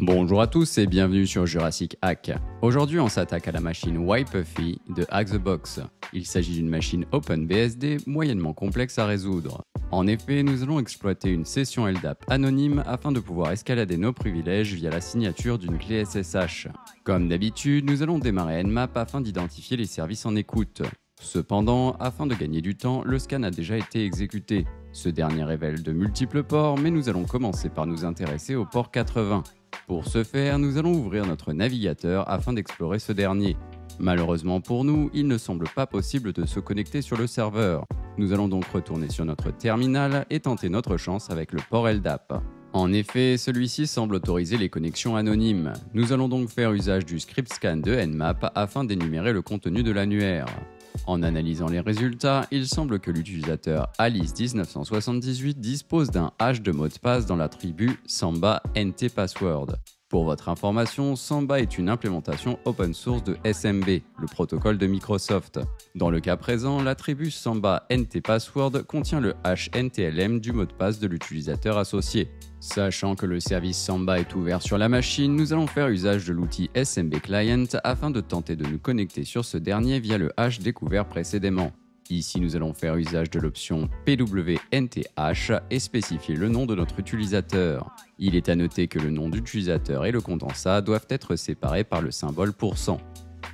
Bonjour à tous et bienvenue sur Jurassic Hack. Aujourd'hui on s'attaque à la machine Wipuffy de Hack the Box. Il s'agit d'une machine OpenBSD moyennement complexe à résoudre. En effet, nous allons exploiter une session LDAP anonyme afin de pouvoir escalader nos privilèges via la signature d'une clé SSH. Comme d'habitude, nous allons démarrer Nmap afin d'identifier les services en écoute. Cependant, afin de gagner du temps, le scan a déjà été exécuté. Ce dernier révèle de multiples ports, mais nous allons commencer par nous intéresser au port 80. Pour ce faire, nous allons ouvrir notre navigateur afin d'explorer ce dernier. Malheureusement pour nous, il ne semble pas possible de se connecter sur le serveur. Nous allons donc retourner sur notre terminal et tenter notre chance avec le port LDAP. En effet, celui-ci semble autoriser les connexions anonymes. Nous allons donc faire usage du script scan de Nmap afin d'énumérer le contenu de l'annuaire. En analysant les résultats, il semble que l'utilisateur Alice1978 dispose d'un hash de mot de passe dans l'attribut Samba NT Password. Pour votre information, Samba est une implémentation open source de SMB, le protocole de Microsoft. Dans le cas présent, l'attribut Samba NT Password contient le hash NTLM du mot de passe de l'utilisateur associé. Sachant que le service Samba est ouvert sur la machine, nous allons faire usage de l'outil SMB Client afin de tenter de nous connecter sur ce dernier via le hash découvert précédemment. Ici, nous allons faire usage de l'option PWNTH et spécifier le nom de notre utilisateur. Il est à noter que le nom d'utilisateur et le condensat doivent être séparés par le symbole %.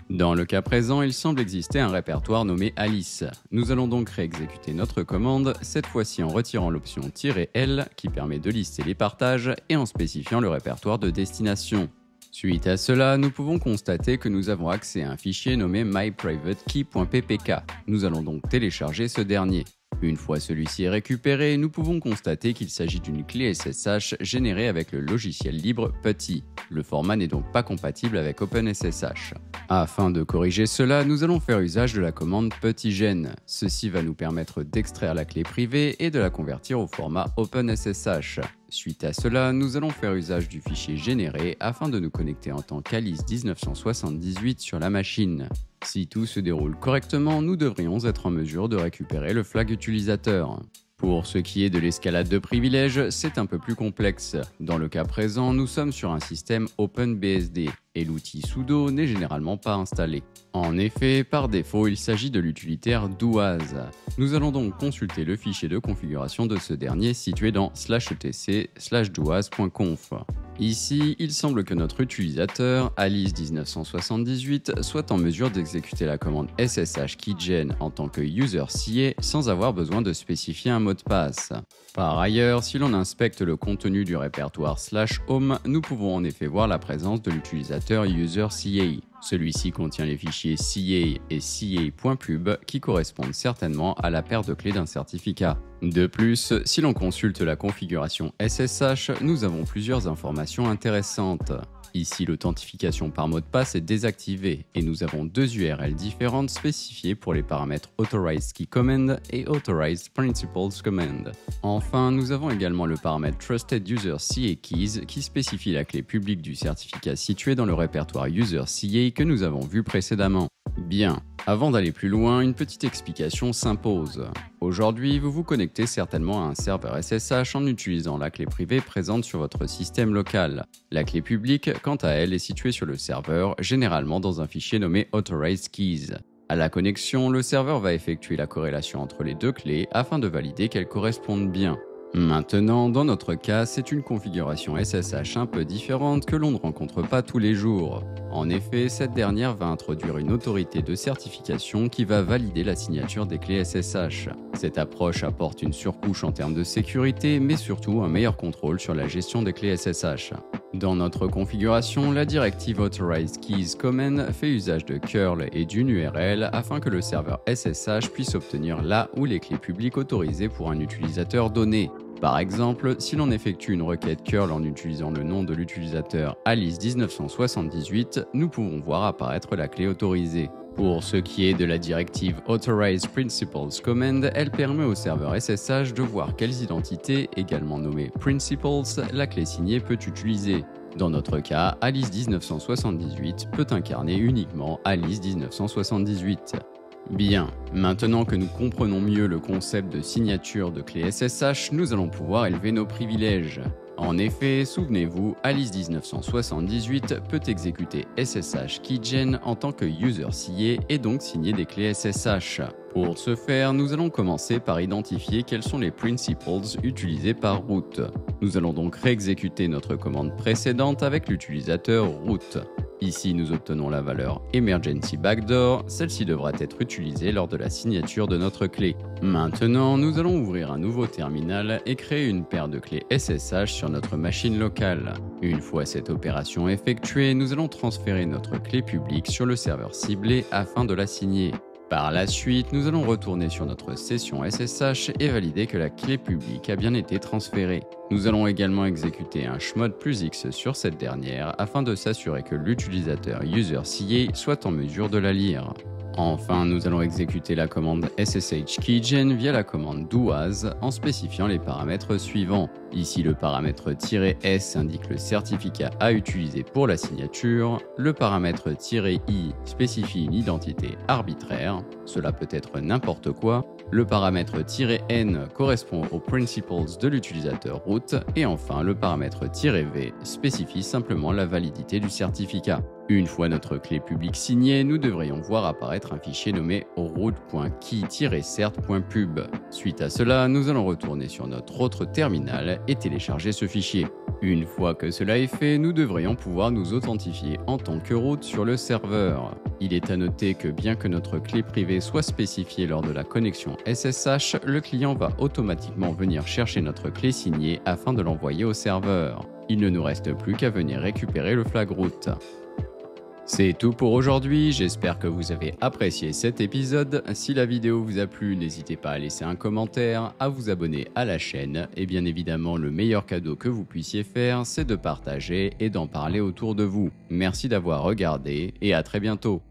Dans le cas présent, il semble exister un répertoire nommé Alice. Nous allons donc réexécuter notre commande, cette fois-ci en retirant l'option "-l qui permet de lister les partages et en spécifiant le répertoire de destination. Suite à cela, nous pouvons constater que nous avons accès à un fichier nommé myprivatekey.ppk. Nous allons donc télécharger ce dernier. Une fois celui-ci est récupéré, nous pouvons constater qu'il s'agit d'une clé SSH générée avec le logiciel libre PuTTY. Le format n'est donc pas compatible avec OpenSSH. Afin de corriger cela, nous allons faire usage de la commande PuTTYgen. Ceci va nous permettre d'extraire la clé privée et de la convertir au format OpenSSH. Suite à cela, nous allons faire usage du fichier généré afin de nous connecter en tant qu'Alice 1978 sur la machine. Si tout se déroule correctement, nous devrions être en mesure de récupérer le flag utilisateur. Pour ce qui est de l'escalade de privilèges, c'est un peu plus complexe. Dans le cas présent, nous sommes sur un système OpenBSD et l'outil sudo n'est généralement pas installé. En effet, par défaut, il s'agit de l'utilitaire Duaz. Nous allons donc consulter le fichier de configuration de ce dernier situé dans /etc/duaz.conf. Ici, il semble que notre utilisateur, Alice1978, soit en mesure d'exécuter la commande SSH keygen en tant que user CA sans avoir besoin de spécifier un mot de passe. Par ailleurs, si l'on inspecte le contenu du répertoire /home, nous pouvons en effet voir la présence de l'utilisateur user CA. Celui-ci contient les fichiers CA et CA.pub qui correspondent certainement à la paire de clés d'un certificat. De plus, si l'on consulte la configuration SSH, nous avons plusieurs informations intéressantes. Ici, l'authentification par mot de passe est désactivée et nous avons deux URL différentes spécifiées pour les paramètres Authorized Key Command et Authorized Principals Command. Enfin, nous avons également le paramètre Trusted User CA Keys qui spécifie la clé publique du certificat situé dans le répertoire User CA que nous avons vu précédemment. Bien, avant d'aller plus loin, une petite explication s'impose. Aujourd'hui, vous vous connectez certainement à un serveur SSH en utilisant la clé privée présente sur votre système local. La clé publique, quant à elle, est située sur le serveur, généralement dans un fichier nommé Authorized Keys. À la connexion, le serveur va effectuer la corrélation entre les deux clés afin de valider qu'elles correspondent bien. Maintenant, dans notre cas, c'est une configuration SSH un peu différente que l'on ne rencontre pas tous les jours. En effet, cette dernière va introduire une autorité de certification qui va valider la signature des clés SSH. Cette approche apporte une surcouche en termes de sécurité, mais surtout un meilleur contrôle sur la gestion des clés SSH. Dans notre configuration, la directive Authorized Keys Command fait usage de curl et d'une URL afin que le serveur SSH puisse obtenir la ou les clés publiques autorisées pour un utilisateur donné. Par exemple, si l'on effectue une requête curl en utilisant le nom de l'utilisateur Alice1978, nous pouvons voir apparaître la clé autorisée. Pour ce qui est de la directive Authorized Principals Command, elle permet au serveur SSH de voir quelles identités, également nommées Principals, la clé signée peut utiliser. Dans notre cas, Alice1978 peut incarner uniquement Alice1978. Bien, maintenant que nous comprenons mieux le concept de signature de clé SSH, nous allons pouvoir élever nos privilèges. En effet, souvenez-vous, Alice 1978 peut exécuter SSH Keygen en tant que user CA et donc signer des clés SSH. Pour ce faire, nous allons commencer par identifier quels sont les principles utilisés par root. Nous allons donc réexécuter notre commande précédente avec l'utilisateur root. Ici, nous obtenons la valeur Emergency Backdoor, celle-ci devra être utilisée lors de la signature de notre clé. Maintenant, nous allons ouvrir un nouveau terminal et créer une paire de clés SSH sur notre machine locale. Une fois cette opération effectuée, nous allons transférer notre clé publique sur le serveur ciblé afin de la signer. Par la suite, nous allons retourner sur notre session SSH et valider que la clé publique a bien été transférée. Nous allons également exécuter un chmod plus X sur cette dernière afin de s'assurer que l'utilisateur user.ca soit en mesure de la lire. Enfin, nous allons exécuter la commande SSH Keygen via la commande doas en spécifiant les paramètres suivants. Ici, le paramètre "-s" indique le certificat à utiliser pour la signature, le paramètre "-i" spécifie une identité arbitraire, cela peut être n'importe quoi, le paramètre "-n" correspond aux principles de l'utilisateur root, et enfin le paramètre "-v" spécifie simplement la validité du certificat. Une fois notre clé publique signée, nous devrions voir apparaître un fichier nommé root.key-cert.pub. Suite à cela, nous allons retourner sur notre autre terminal et télécharger ce fichier. Une fois que cela est fait, nous devrions pouvoir nous authentifier en tant que root sur le serveur. Il est à noter que bien que notre clé privée soit spécifiée lors de la connexion SSH, le client va automatiquement venir chercher notre clé signée afin de l'envoyer au serveur. Il ne nous reste plus qu'à venir récupérer le flag root. C'est tout pour aujourd'hui, j'espère que vous avez apprécié cet épisode. Si la vidéo vous a plu, n'hésitez pas à laisser un commentaire, à vous abonner à la chaîne et bien évidemment le meilleur cadeau que vous puissiez faire, c'est de partager et d'en parler autour de vous. Merci d'avoir regardé et à très bientôt.